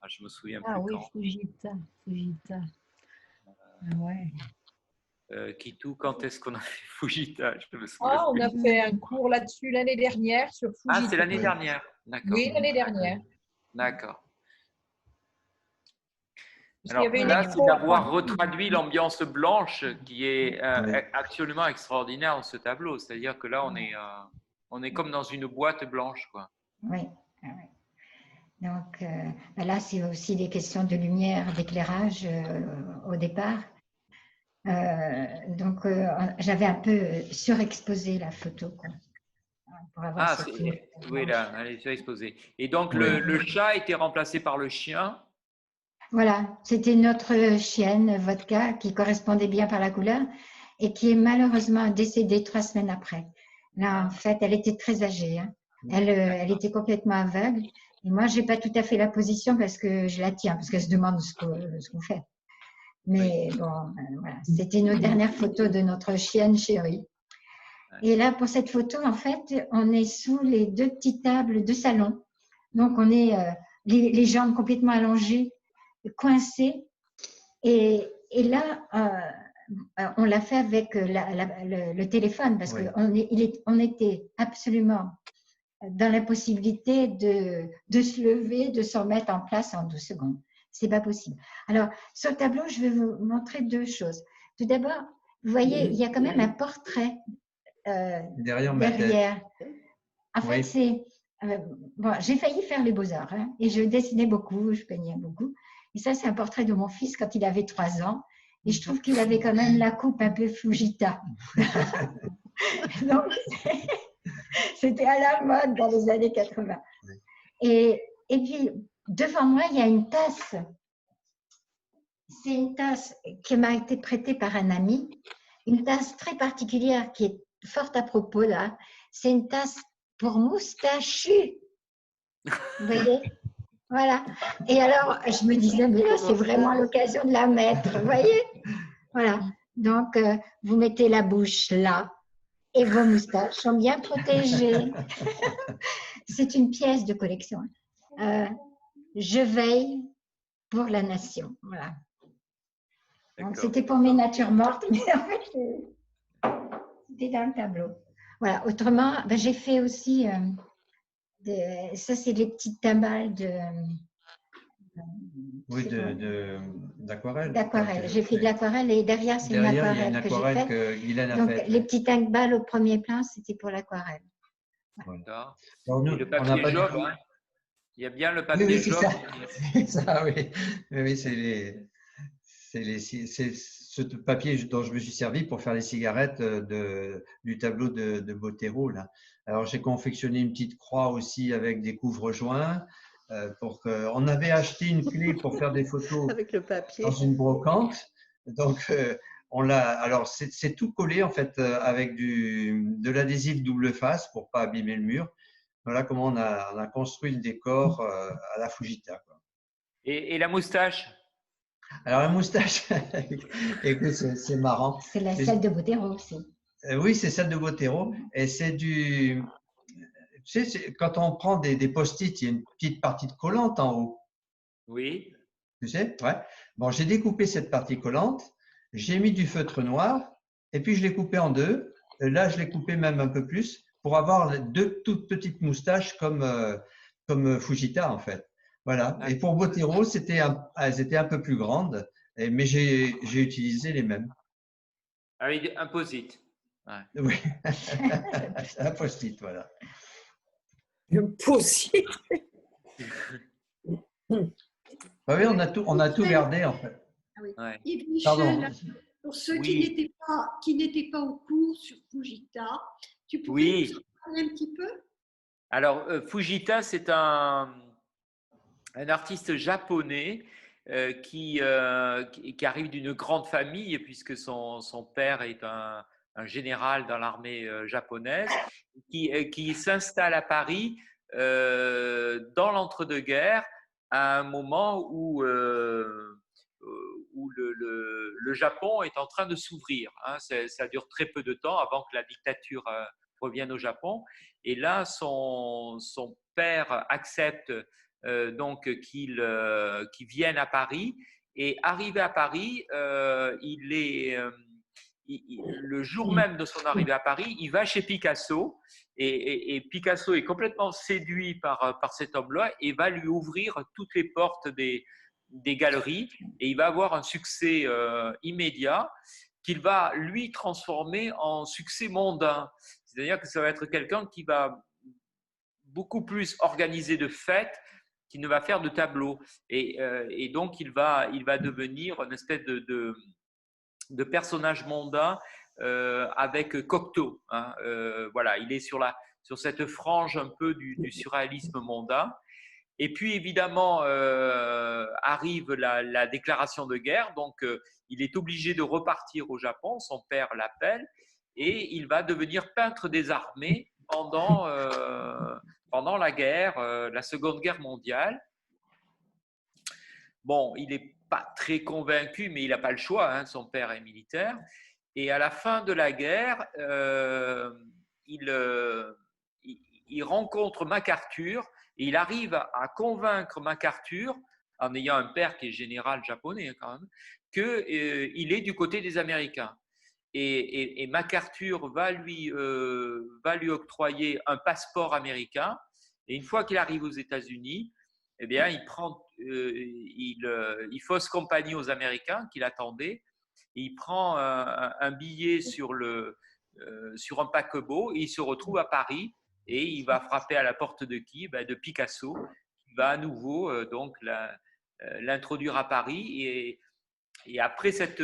je me souviens plus. Ah oui, Fujita. Ouais. Kitou, quand est-ce qu'on a fait Fujita? On a fait un cours là-dessus l'année dernière sur Fujita. Ah, c'est l'année dernière. D'accord. Oui, l'année dernière. D'accord. Alors là, c'est d'avoir retraduit l'ambiance blanche qui est absolument extraordinaire dans ce tableau. C'est-à-dire que là, on est comme dans une boîte blanche, quoi. Oui. Donc là, c'est aussi des questions de lumière, d'éclairage au départ. Donc, j'avais un peu surexposé la photo, quoi, pour avoir cette oui, là, elle est surexposée. Et donc, le chat a été remplacé par le chien. Voilà, c'était notre chienne, Vodka, qui correspondait bien par la couleur et qui est malheureusement décédée 3 semaines après. Là, en fait, elle était très âgée. Hein. Elle était complètement aveugle. Et moi, je n'ai pas tout à fait la position parce que je la tiens, parce qu'elle se demande ce qu'on fait. Mais bon, voilà, c'était nos dernières photos de notre chienne chérie. Et là, pour cette photo, en fait, on est sous les 2 petites tables de salon. Donc, on est les jambes complètement allongées, coincées. Et là, on l'a fait avec le téléphone parce qu'on était absolument dans la possibilité de se lever, de se remettre en place en 12 secondes. C'est pas possible. Alors, sur le tableau, je vais vous montrer 2 choses. Tout d'abord, vous voyez, il y a quand même un portrait derrière. En fait, c'est… bon, j'ai failli faire les beaux-arts hein, et je dessinais beaucoup, je peignais beaucoup. Et ça, c'est un portrait de mon fils quand il avait 3 ans. Et je trouve qu'il avait quand même la coupe un peu Fujita. Donc, c'était à la mode dans les années 80. Et puis, devant moi, il y a une tasse. C'est une tasse qui m'a été prêtée par un ami. Une tasse très particulière qui est fort à propos là. C'est une tasse pour moustachus. Vous voyez? Voilà. Et alors, je me disais, mais là, c'est vraiment l'occasion de la mettre. Vous voyez? Voilà. Donc, vous mettez la bouche là et vos moustaches sont bien protégées. C'est une pièce de collection. Je veille pour la nation. Voilà. Donc, c'était pour mes natures mortes, mais en fait, c'était dans le tableau. Voilà. Autrement, ben, j'ai fait aussi, ça, c'est les petites timbales d'aquarelle. D'aquarelle. J'ai fait de l'aquarelle et derrière, c'est une aquarelle que j'ai faite. Donc, les petites timbales au premier plan, c'était pour l'aquarelle. Voilà. Le papier jaune, hein. Il y a bien le papier jaune. C'est ça, oui. Oui, c'est ce papier dont je me suis servi pour faire les cigarettes du tableau de Botero. Là. Alors, j'ai confectionné une petite croix aussi avec des couvre-joints. On avait acheté une clé pour faire des photos avec le papier dans une brocante. Donc, alors c'est tout collé en fait avec de l'adhésif double face pour pas abîmer le mur. Voilà comment on a construit le décor à la Fujita. Quoi. Et la moustache? Alors la moustache, écoute, c'est marrant. C'est celle de Botero aussi. Oui, c'est celle de Botero et c'est du… Tu sais, quand on prend des post-it, il y a une petite partie de collante en haut. Oui. Tu sais, ouais. Bon, j'ai découpé cette partie collante, j'ai mis du feutre noir et puis je l'ai coupé en 2. Là, je l'ai coupé même un peu plus pour avoir 2 toutes petites moustaches comme Fujita en fait. Voilà. Et pour Botero, elles étaient un peu plus grandes, mais j'ai utilisé les mêmes. Avec un post-it. Ouais. Oui, un post-it, voilà. Un post-it. Oui, on a tout gardé en fait. Ah oui. Yves Michel, pardon. Pour ceux qui n'étaient pas au cours sur Fujita, tu pourrais nous en parler un petit peu? Alors, Fujita, c'est un artiste japonais qui arrive d'une grande famille, puisque son père est un général dans l'armée japonaise, qui s'installe à Paris dans l'entre-deux-guerres, à un moment où le Japon est en train de s'ouvrir. Hein. Ça dure très peu de temps avant que la dictature revienne au Japon. Et là, son père accepte donc qu'il vienne à Paris. Et arrivé à Paris, le jour même de son arrivée à Paris, il va chez Picasso. Et Picasso est complètement séduit par cet homme-là et va lui ouvrir toutes les portes des galeries. Et il va avoir un succès immédiat qu'il va lui transformer en succès mondain. C'est-à-dire que ça va être quelqu'un qui va beaucoup plus organiser de fêtes qu'il ne va faire de tableaux. Et donc, il va devenir une espèce de personnages mondains avec Cocteau. Hein. Voilà, il est sur cette frange un peu du surréalisme mondain. Et puis évidemment arrive la déclaration de guerre, donc il est obligé de repartir au Japon, son père l'appelle, et il va devenir peintre des armées pendant la guerre, la Seconde Guerre mondiale. Bon, il n'est pas très convaincu, mais il n'a pas le choix, hein, son père est militaire. Et à la fin de la guerre, il rencontre MacArthur et il arrive à convaincre MacArthur, en ayant un père qui est général japonais quand même, qu'il est du côté des Américains. Et MacArthur va lui octroyer un passeport américain. Et une fois qu'il arrive aux États-Unis, eh bien, il fausse compagnie aux Américains qui l'attendaient. Il prend un billet sur un paquebot et il se retrouve à Paris et il va frapper à la porte de qui? De Picasso, qui va à nouveau l'introduire à Paris. Et après cette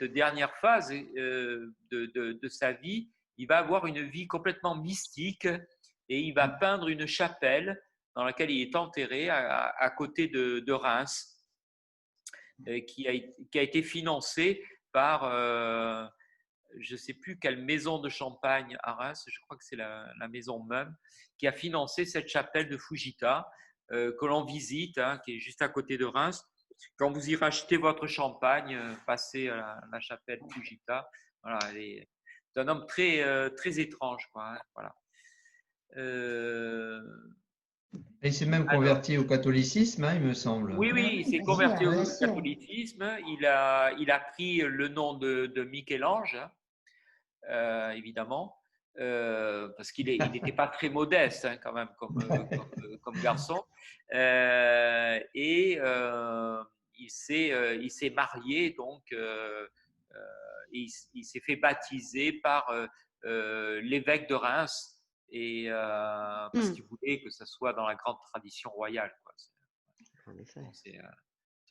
dernière phase de sa vie, il va avoir une vie complètement mystique et il va peindre une chapelle dans laquelle il est enterré à côté de Reims, qui a été financée par, je ne sais plus quelle maison de champagne à Reims, je crois que c'est la maison même, qui a financé cette chapelle de Fujita que l'on visite, hein, qui est juste à côté de Reims. Quand vous irez acheter votre champagne, passez à la chapelle Fujita. Voilà, c'est un homme très, très étrange, quoi, hein, voilà. Et il s'est même converti au catholicisme, hein, il me semble. Oui, il s'est converti au catholicisme. Il a pris le nom de Michel-Ange, évidemment, parce qu'il n'était pas très modeste, hein, quand même, comme garçon. Et il s'est marié, donc il s'est fait baptiser par l'évêque de Reims. Et parce qu'il voulait que ça soit dans la grande tradition royale, quoi. C'est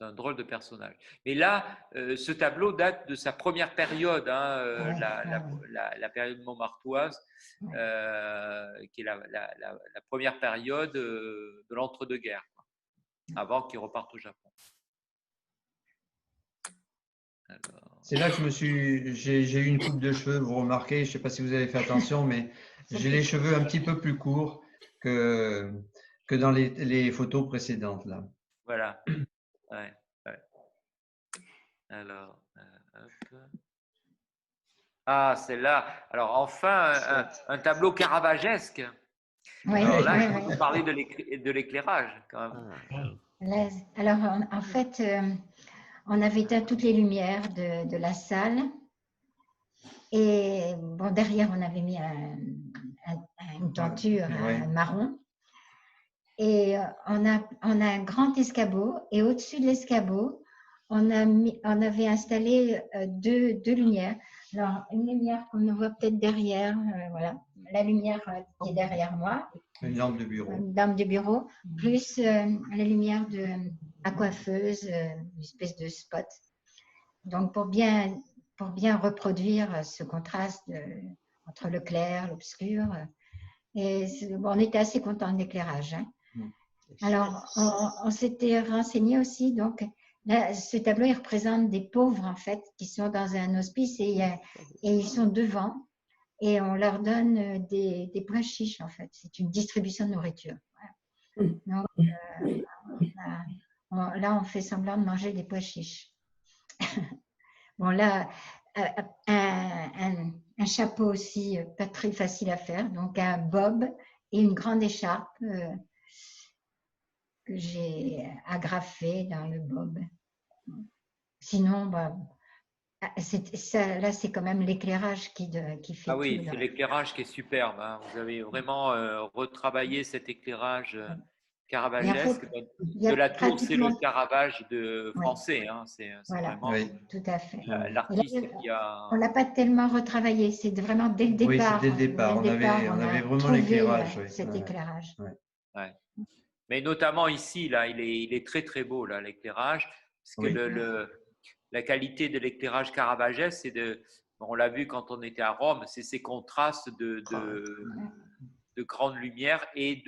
un drôle de personnage. Mais là, ce tableau date de sa première période, hein, la période montmartoise, qui est la première période de l'entre-deux-guerres, avant qu'il reparte au Japon. C'est là que j'ai eu une coupe de cheveux, vous remarquez, je ne sais pas si vous avez fait attention, mais j'ai les cheveux un petit peu plus courts que dans les photos précédentes, là. Voilà. Ouais. Alors, hop. Ah, celle-là. Alors, enfin, un tableau caravagesque. Oui, alors là, je vais vous parler de l'éclairage, quand même. Alors, en fait, on avait éteint toutes les lumières de la salle. Et bon, derrière, on avait mis une tenture marron. Et on a un grand escabeau. Et au-dessus de l'escabeau, on avait installé deux lumières. Alors, une lumière qu'on voit peut-être derrière, voilà, la lumière qui est derrière moi. Une lampe de bureau. Une lampe de bureau, plus la lumière de la coiffeuse, une espèce de spot. Donc, pour bien reproduire ce contraste entre le clair, l'obscur. Et on était assez contents de l'éclairage. Hein. Alors, on s'était renseigné aussi. Donc, là, ce tableau, il représente des pauvres, en fait, qui sont dans un hospice et ils sont devant. Et on leur donne des pois chiches, en fait. C'est une distribution de nourriture. Voilà. Donc, là, on fait semblant de manger des pois chiches. Bon, là, un chapeau aussi, pas très facile à faire. Donc, un bob et une grande écharpe que j'ai agrafée dans le bob. Sinon, là, c'est quand même l'éclairage qui fait Ah oui, tout, c'est l'éclairage qui est superbe. Hein. Vous avez vraiment retravaillé cet éclairage caravagesque. En fait, de la tour, c'est le Caravage français. Hein. C'est voilà, vraiment tout à fait. l'artiste qui a… On ne l'a pas tellement retravaillé, c'est vraiment dès le départ. Oui, c'est dès le départ. On avait vraiment l'éclairage. Cet éclairage. Ouais. Mais notamment ici, là, il est très très beau, là, l'éclairage. Parce que la qualité de l'éclairage Caravagès, on l'a vu quand on était à Rome, c'est ces contrastes de grande lumière et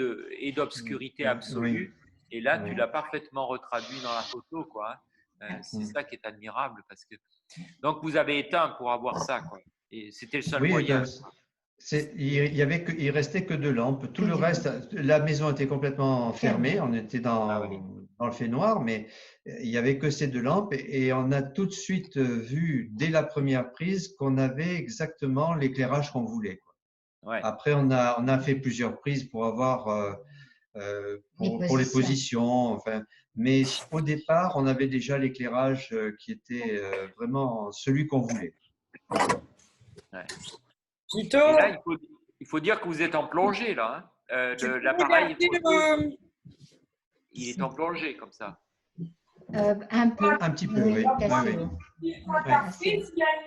d'obscurité absolue. Et là, tu l'as parfaitement retraduit dans la photo, quoi. C'est ça qui est admirable, parce que donc vous avez éteint pour avoir ça, quoi. Et c'était le seul moyen. Il restait que 2 lampes. Tout le reste, la maison était complètement fermée. On était dans le fait noir, mais il n'y avait que ces 2 lampes. Et on a tout de suite vu, dès la première prise, qu'on avait exactement l'éclairage qu'on voulait, quoi. Ouais. Après, on a fait plusieurs prises pour avoir pour les positions. Enfin, mais au départ, on avait déjà l'éclairage qui était vraiment celui qu'on voulait. Ouais. Et là, il faut dire que vous êtes en plongée, là. L'appareil, il est en plongée, comme ça. Un peu. Un petit peu, oui. Il y a un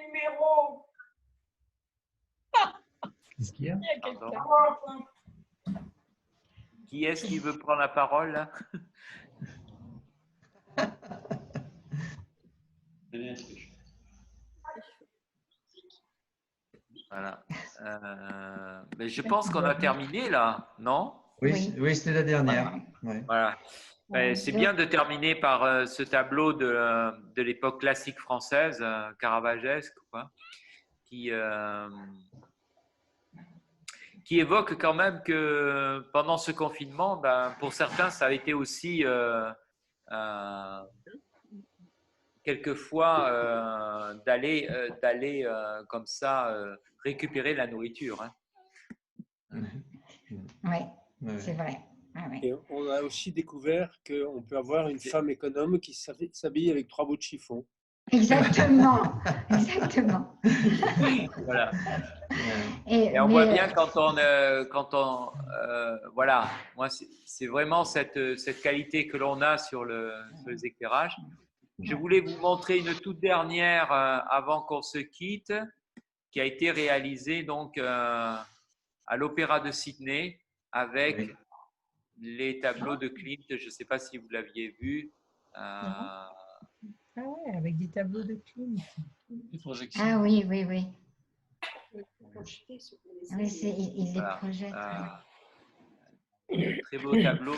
numéro. Qu'est-ce qu'il y a? Qui est-ce qui veut prendre la parole, là? Voilà. Mais je pense qu'on a terminé, là, non? Oui, c'était la dernière. Voilà. C'est bien de terminer par ce tableau de l'époque classique française, caravagesque, quoi, qui évoque quand même que pendant ce confinement, pour certains, ça a été aussi quelquefois d'aller comme ça récupérer la nourriture. Hein. Oui, c'est vrai. Et on a aussi découvert qu'on peut avoir une femme économe qui s'habille avec 3 bouts de chiffon. Exactement, exactement. Voilà. Et on voit bien voilà, moi c'est vraiment cette qualité que l'on a sur les éclairages. Je voulais vous montrer une toute dernière avant qu'on se quitte, qui a été réalisée donc à l'Opéra de Sydney avec les tableaux de Klimt. Je ne sais pas si vous l'aviez vu. Ah ouais, avec des tableaux de Klimt. Ah oui. Oui, il les projette. Très beau tableau,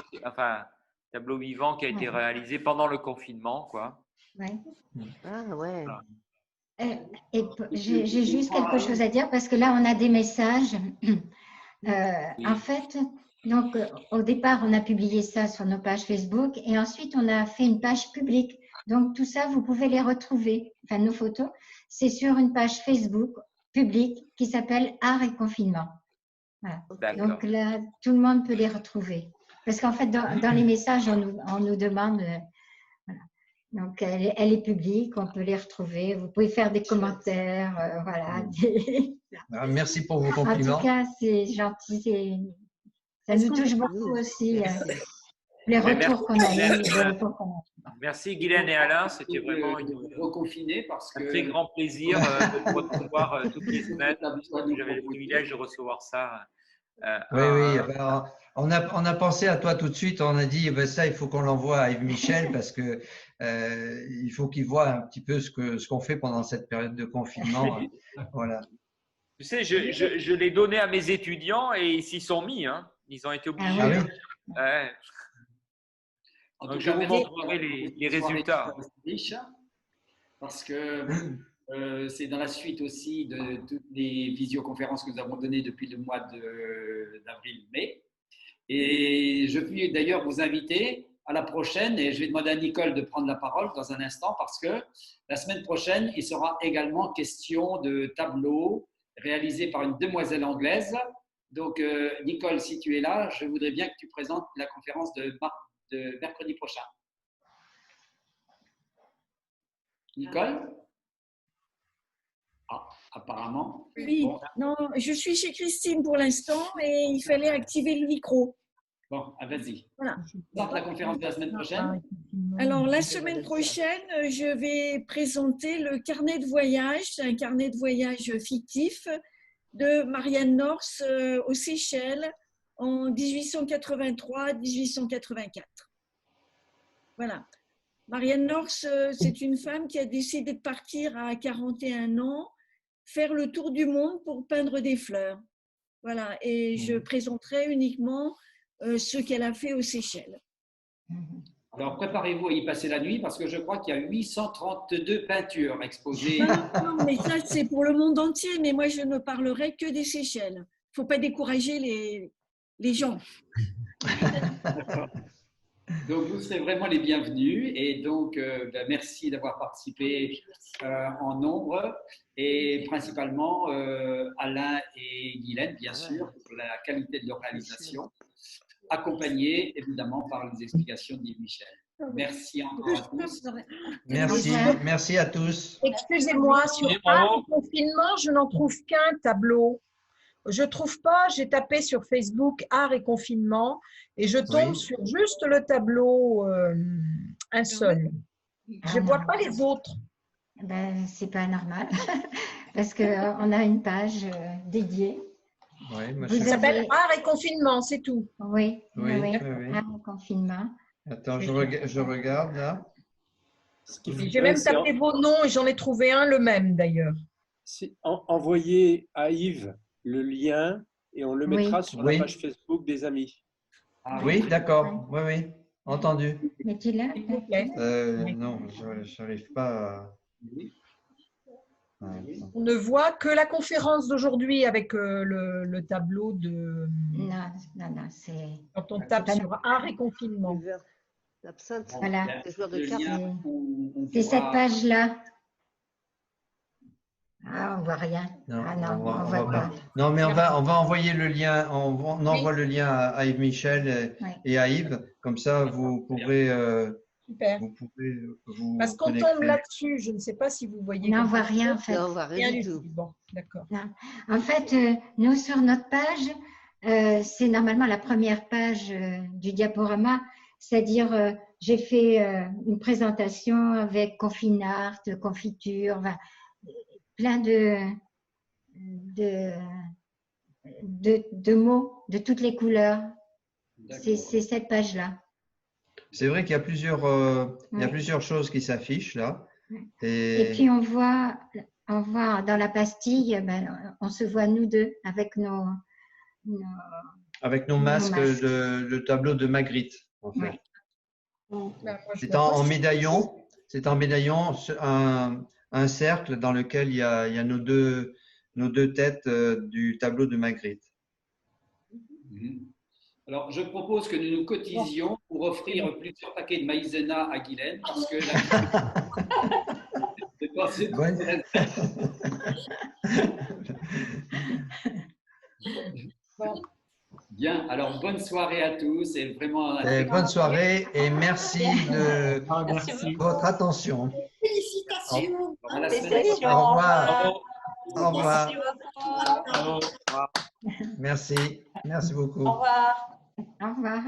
tableau vivant qui a été réalisé pendant le confinement, quoi. Ah ouais. Voilà. Et j'ai juste quelque chose à dire parce que là, on a des messages. En fait, donc, au départ, on a publié ça sur nos pages Facebook et ensuite, on a fait une page publique. Donc, tout ça, vous pouvez les retrouver. Enfin, nos photos, c'est sur une page Facebook publique qui s'appelle Art et Confinement. Voilà. Donc là, tout le monde peut les retrouver. Parce qu'en fait, dans les messages, on nous demande… voilà. Donc, elle est publique, on peut les retrouver. Vous pouvez faire des commentaires. Voilà. Merci pour vos compliments. En tout cas, c'est gentil. Ça nous touche beaucoup aussi, les retours qu'on a eu. Merci Guylaine et Alain, c'était vraiment un très grand plaisir de vous recevoir toutes les semaines. J'avais le privilège de recevoir ça. Oui. On a pensé à toi tout de suite. On a dit ça, il faut qu'on l'envoie à Yves Michel parce que il faut qu'il voit un petit peu ce qu'on fait pendant cette période de confinement. Voilà. Tu sais, je l'ai donné à mes étudiants et ils s'y sont mis. Hein. Ils ont été obligés. Donc, je vous montrerai les résultats. Parce que c'est dans la suite aussi de toutes les visioconférences que nous avons données depuis le mois d'avril-mai. Et je vais d'ailleurs vous inviter à la prochaine, et je vais demander à Nicole de prendre la parole dans un instant, parce que la semaine prochaine, il sera également question de tableaux réalisés par une demoiselle anglaise. Donc, Nicole, si tu es là, je voudrais bien que tu présentes la conférence de mercredi prochain. Nicole? Ah, apparemment. Oui, bon. Non, je suis chez Christine pour l'instant et il fallait activer le micro. Bon, vas-y. Voilà. La conférence de la semaine prochaine? Alors, la semaine prochaine, je vais présenter le carnet de voyage. C'est un carnet de voyage fictif de Marianne North aux Seychelles en 1883-1884. Voilà. Marianne Norse, c'est une femme qui a décidé de partir à 41 ans, faire le tour du monde pour peindre des fleurs. Voilà, et je présenterai uniquement ce qu'elle a fait aux Seychelles. Alors, préparez-vous à y passer la nuit parce que je crois qu'il y a 832 peintures exposées. Non, mais ça, c'est pour le monde entier. Mais moi, je ne parlerai que des Seychelles. Il ne faut pas décourager les gens. Donc, vous serez vraiment les bienvenus. Et donc, merci d'avoir participé en nombre. Et principalement, Alain et Guylaine, bien sûr, pour la qualité de l'organisation, accompagnés évidemment par les explications d'Yves Michel. Merci encore à tous. Merci à tous. Excusez-moi, sur art et confinement, je n'en trouve qu'un tableau. Je ne trouve pas, j'ai tapé sur Facebook art et confinement et je tombe sur juste le tableau, un seul. Je ne vois pas les autres. Ben, ce n'est pas normal parce qu'on a une page dédiée. Ça s'appelle art et confinement, c'est tout. Oui. Art et confinement. Attends, je regarde là. J'ai même tapé vos noms et j'en ai trouvé un le même d'ailleurs. Envoyez à Yves le lien et on le mettra sur la page Facebook des amis. Oui, d'accord. Oui, entendu. Es-tu là? Non, je n'arrive pas à… On ne voit que la conférence d'aujourd'hui avec le tableau de… Non, c'est… Quand on tape sur art et confinement. Voilà. C'est cette page-là. Ah, on ne voit rien. Non, on voit pas. Non, mais on va envoyer le lien, on envoie le lien à Yves Michel et à Yves. Comme ça, vous pourrez… Super. Vous pouvez vous Parce qu'on tombe là-dessus, je ne sais pas si vous voyez. Non, on ne voit rien en fait. Non, on voit rien du tout. Bon, d'accord. En fait, nous, sur notre page, c'est normalement la première page du diaporama, c'est-à-dire j'ai fait une présentation avec confinart, confiture, plein de mots de toutes les couleurs. C'est cette page-là. C'est vrai qu'il y a plusieurs choses qui s'affichent là. Et puis on voit dans la pastille, on se voit nous deux avec nos masques, le tableau de Magritte en fait. C'est en médaillon. C'est en médaillon un cercle dans lequel il y a nos deux têtes du tableau de Magritte. Alors, je propose que nous nous cotisions pour offrir plusieurs paquets de maïzena à Guylaine parce que Bien, alors bonne soirée à tous et vraiment bonne soirée et merci de votre attention. Félicitations. À la semaine prochaine. Au revoir. Au revoir. Merci beaucoup. Au revoir. Au revoir.